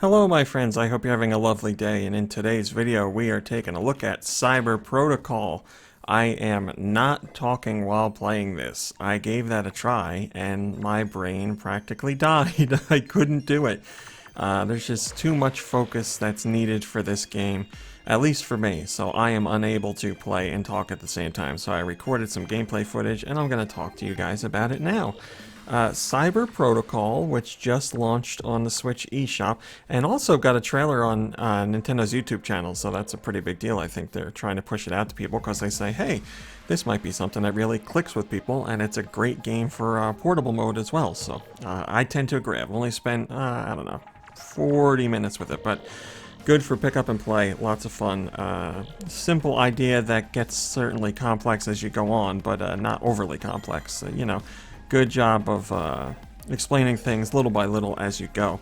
Hello my friends, I hope you're having a lovely day, and in today's video we are taking a look at Cyber Protocol. I am not talking while playing this. I gave that a try and my brain practically died. I couldn't do it. There's just too much focus that's needed for this game, at least for me, so I am unable to play and talk at the same time. So I recorded some gameplay footage and I'm going to talk to you guys about it now. Cyber Protocol, which just launched on the Switch eShop, and also got a trailer on Nintendo's YouTube channel, so that's a pretty big deal. I think they're trying to push it out to people because they say, hey, this might be something that really clicks with people, and it's a great game for portable mode as well. So I tend to agree. I've only spent, I don't know, 40 minutes with it, but good for pick up and play, lots of fun. Simple idea that gets certainly complex as you go on, but not overly complex, you know. Good job of explaining things little by little as you go.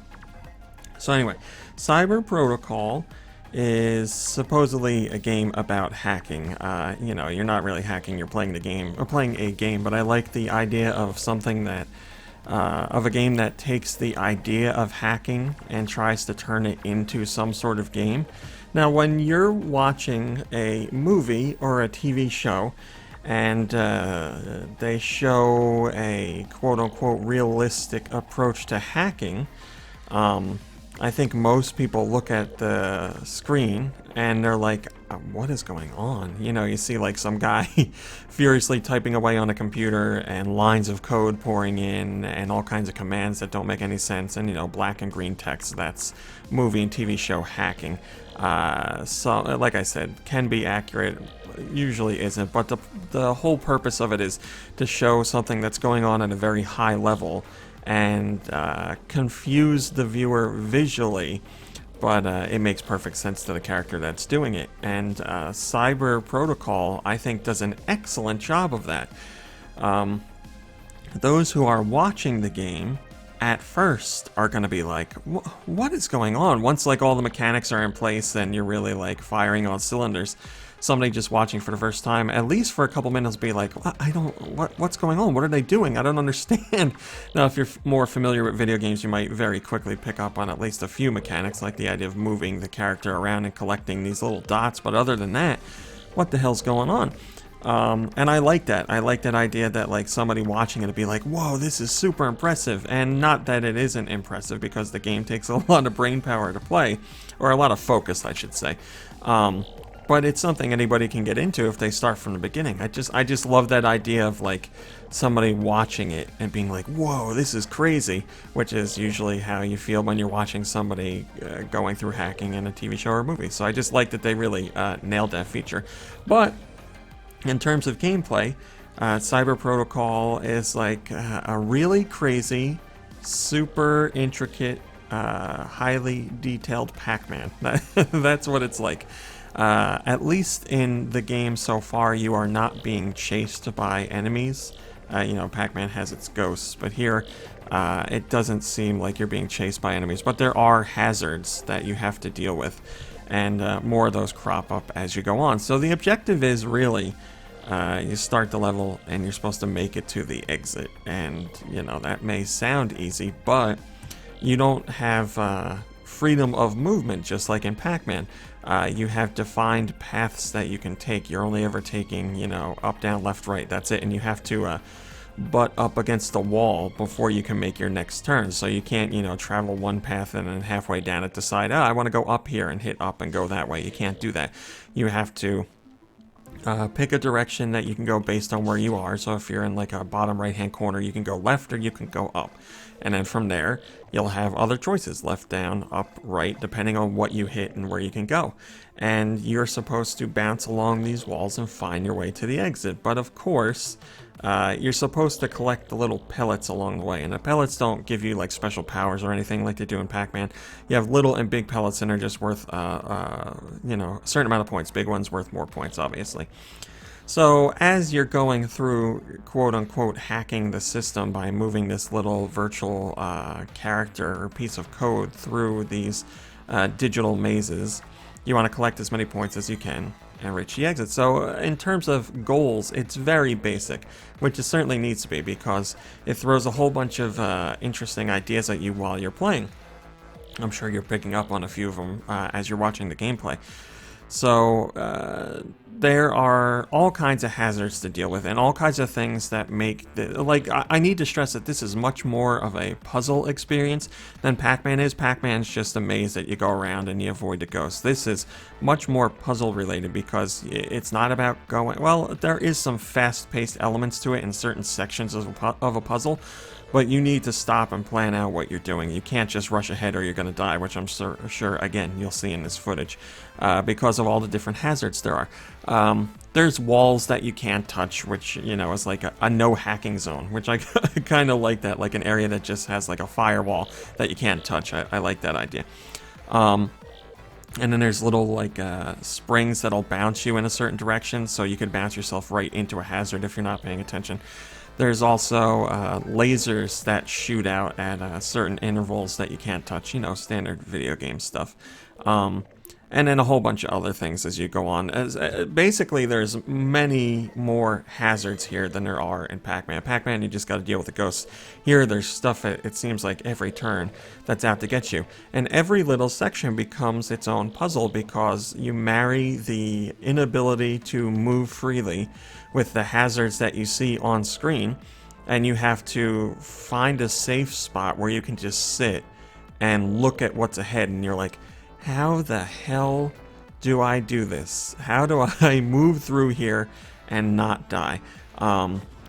So anyway, Cyber Protocol is supposedly a game about hacking. You know, you're not really hacking, you're playing the game, or playing a game, but I like the idea of something that, of a game that takes the idea of hacking and tries to turn it into some sort of game. Now, when you're watching a movie or a TV show, and they show a quote-unquote realistic approach to hacking, I think most people look at the screen and they're like, what is going on? You know, you see like some guy furiously typing away on a computer and lines of code pouring in and all kinds of commands that don't make any sense, and, you know, black and green text. That's movie and TV show hacking. So, like I said, can be accurate, usually isn't, but the whole purpose of it is to show something that's going on at a very high level and confuse the viewer visually, but it makes perfect sense to the character that's doing it. And Cyber Protocol, I think, does an excellent job of that. Those who are watching the game at first are going to be like, what is going on? Once like all the mechanics are in place and you're really like firing on cylinders, somebody just watching for the first time, at least for a couple minutes, be like, what's going on? What are they doing? I don't understand. Now, if you're more familiar with video games, you might very quickly pick up on at least a few mechanics, like the idea of moving the character around and collecting these little dots. But other than that, what the hell's going on? And I like that. I like that idea that like somebody watching it would be like, whoa, this is super impressive. And not that it isn't impressive, because the game takes a lot of brain power to play, or a lot of focus, I should say. But it's something anybody can get into if they start from the beginning. I just love that idea of like somebody watching it and being like, whoa, this is crazy, which is usually how you feel when you're watching somebody going through hacking in a TV show or movie. So I just like that they really nailed that feature. But in terms of gameplay, Cyber Protocol is like a really crazy, super intricate, highly detailed Pac-Man. That's what it's like. At least in the game so far, you are not being chased by enemies. You know, Pac-Man has its ghosts, but here it doesn't seem like you're being chased by enemies. But there are hazards that you have to deal with, and more of those crop up as you go on. So the objective is really, you start the level and you're supposed to make it to the exit. And, you know, that may sound easy, but you don't have freedom of movement, just like in Pac-Man. You have defined paths that you can take. You're only ever taking, you know, up, down, left, right. That's it. And you have to butt up against the wall before you can make your next turn. So you can't, you know, travel one path and then halfway down it decide, oh, I want to go up here and hit up and go that way. You can't do that. You have to pick a direction that you can go based on where you are. So if you're in like a bottom right hand corner, you can go left or you can go up. And then from there, you'll have other choices, left, down, up, right, depending on what you hit and where you can go. And you're supposed to bounce along these walls and find your way to the exit. But of course, you're supposed to collect the little pellets along the way. And the pellets don't give you like special powers or anything like they do in Pac-Man. You have little and big pellets, and they're just worth, you know, a certain amount of points. Big ones worth more points, obviously. So as you're going through, quote-unquote, hacking the system by moving this little virtual character or piece of code through these digital mazes, you want to collect as many points as you can and reach the exit. So in terms of goals, it's very basic, which it certainly needs to be, because it throws a whole bunch of interesting ideas at you while you're playing. I'm sure you're picking up on a few of them as you're watching the gameplay. So there are all kinds of hazards to deal with, and all kinds of things that make I need to stress that this is much more of a puzzle experience than Pac-Man is. Pac-Man's just a maze that you go around and you avoid the ghosts. This is much more puzzle related because it's not about going. Well, there is some fast-paced elements to it in certain sections of a puzzle. But you need to stop and plan out what you're doing. You can't just rush ahead or you're going to die, which I'm sure, again, you'll see in this footage, because of all the different hazards there are. There's walls that you can't touch, which, is like a no hacking zone, which I kind of like that, like an area that just has like a firewall that you can't touch. I like that idea. And then there's little like springs that'll bounce you in a certain direction, so you could bounce yourself right into a hazard if you're not paying attention. There's also lasers that shoot out at certain intervals that you can't touch, standard video game stuff. And then a whole bunch of other things as you go on. Basically, there's many more hazards here than there are in Pac-Man. Pac-Man, you just got to deal with the ghosts. Here, there's stuff, it seems like every turn, that's out to get you. And every little section becomes its own puzzle because you marry the inability to move freely with the hazards that you see on screen, and you have to find a safe spot where you can just sit and look at what's ahead, and you're like, how the hell do I do this? How do I move through here and not die?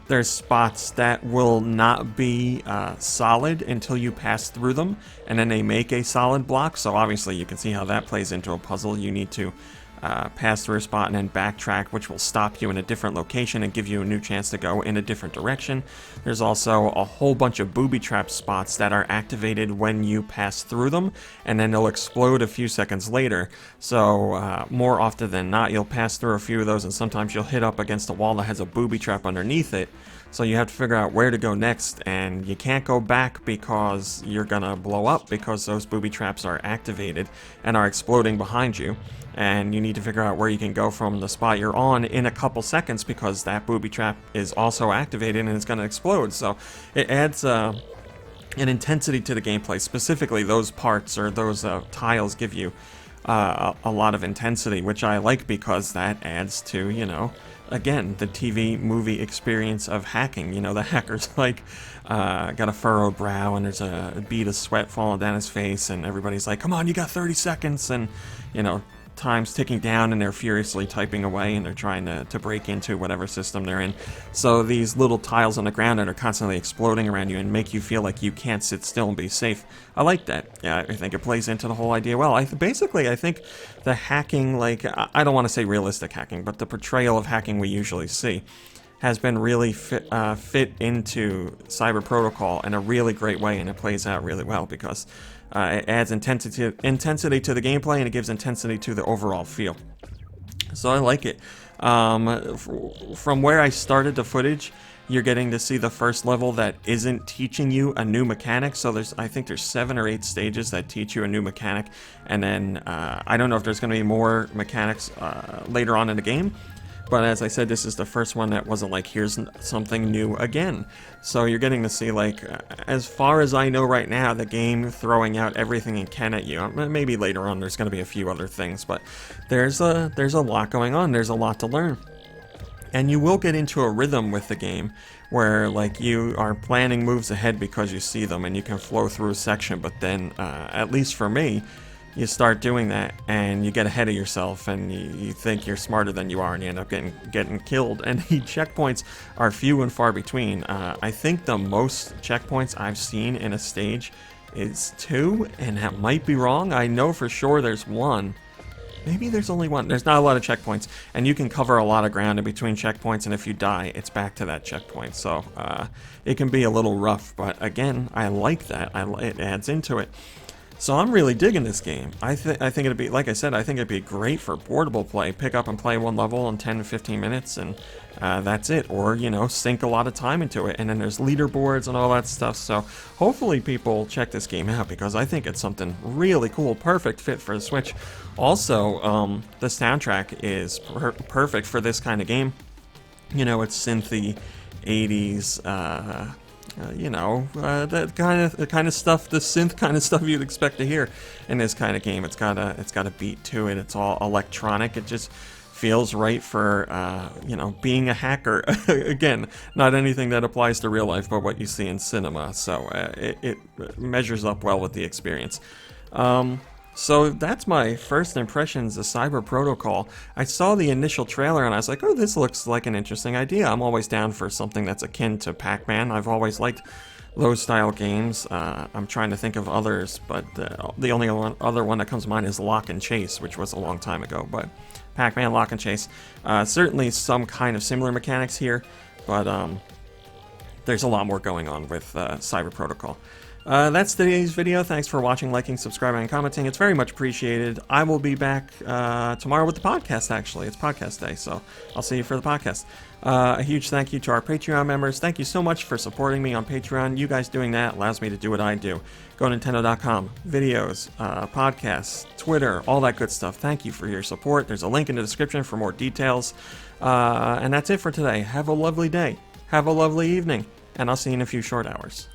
There's spots that will not be solid until you pass through them, and then they make a solid block, so obviously you can see how that plays into a puzzle. You need to pass through a spot and then backtrack, which will stop you in a different location and give you a new chance to go in a different direction. There's also a whole bunch of booby trap spots that are activated when you pass through them, and then they'll explode a few seconds later. So more often than not, you'll pass through a few of those, and sometimes you'll hit up against a wall that has a booby trap underneath it. So you have to figure out where to go next, and you can't go back because you're gonna blow up because those booby traps are activated and are exploding behind you. And you need to figure out where you can go from the spot you're on in a couple seconds because that booby trap is also activated and it's gonna explode. So it adds an intensity to the gameplay. Specifically, those parts or those tiles give you a lot of intensity, which I like because that adds to, again, the TV movie experience of hacking. The hacker's like got a furrowed brow and there's a bead of sweat falling down his face, and everybody's like, come on, you got 30 seconds, and time's ticking down, and they're furiously typing away, and they're trying to break into whatever system they're in. So these little tiles on the ground that are constantly exploding around you and make you feel like you can't sit still and be safe. I like that. Yeah, I think it plays into the whole idea well. I think the hacking, I don't want to say realistic hacking, but the portrayal of hacking we usually see has been really fit into Cyber Protocol in a really great way, and it plays out really well because it adds intensity to the gameplay, and it gives intensity to the overall feel. So I like it. From where I started the footage, you're getting to see the first level that isn't teaching you a new mechanic. So I think there's 7 or 8 stages that teach you a new mechanic, and then I don't know if there's going to be more mechanics later on in the game. But as I said, this is the first one that wasn't like, here's something new again. So you're getting to see, as far as I know right now, the game throwing out everything it can at you. Maybe later on there's going to be a few other things, but there's a lot going on. There's a lot to learn. And you will get into a rhythm with the game where you are planning moves ahead because you see them and you can flow through a section, but then, at least for me, you start doing that and you get ahead of yourself and you think you're smarter than you are, and you end up getting killed. And the checkpoints are few and far between. I think the most checkpoints I've seen in a stage is 2, and that might be wrong. I know for sure there's 1. Maybe there's only 1. There's not a lot of checkpoints, and you can cover a lot of ground in between checkpoints, and if you die, it's back to that checkpoint. So it can be a little rough, but again, I like that. It adds into it. So I'm really digging this game. I think it'd be, like I said, I think it'd be great for portable play. Pick up and play one level in 10 to 15 minutes, and that's it. Or, sink a lot of time into it. And then there's leaderboards and all that stuff. So hopefully people check this game out because I think it's something really cool. Perfect fit for the Switch. Also, the soundtrack is perfect for this kind of game. It's synthy 80s the kind of stuff, the synth kind of stuff you'd expect to hear in this kind of game. It's got a beat to it. It's all electronic. It just feels right for being a hacker. Again, not anything that applies to real life, but what you see in cinema. So it measures up well with the experience. So that's my first impressions of Cyber Protocol. I saw the initial trailer and I was like, oh, this looks like an interesting idea. I'm always down for something that's akin to Pac-Man. I've always liked those style games. I'm trying to think of others, but the only other one that comes to mind is Lock and Chase, which was a long time ago. But Pac-Man, Lock and Chase, certainly some kind of similar mechanics here, but there's a lot more going on with Cyber Protocol. That's today's video. Thanks for watching, liking, subscribing, and commenting. It's very much appreciated. I will be back tomorrow with the podcast, actually. It's podcast day, so I'll see you for the podcast. A huge thank you to our Patreon members. Thank you so much for supporting me on Patreon. You guys doing that allows me to do what I do. Go to Nintendo.com, videos, podcasts, Twitter, all that good stuff. Thank you for your support. There's a link in the description for more details. And that's it for today. Have a lovely day. Have a lovely evening. And I'll see you in a few short hours.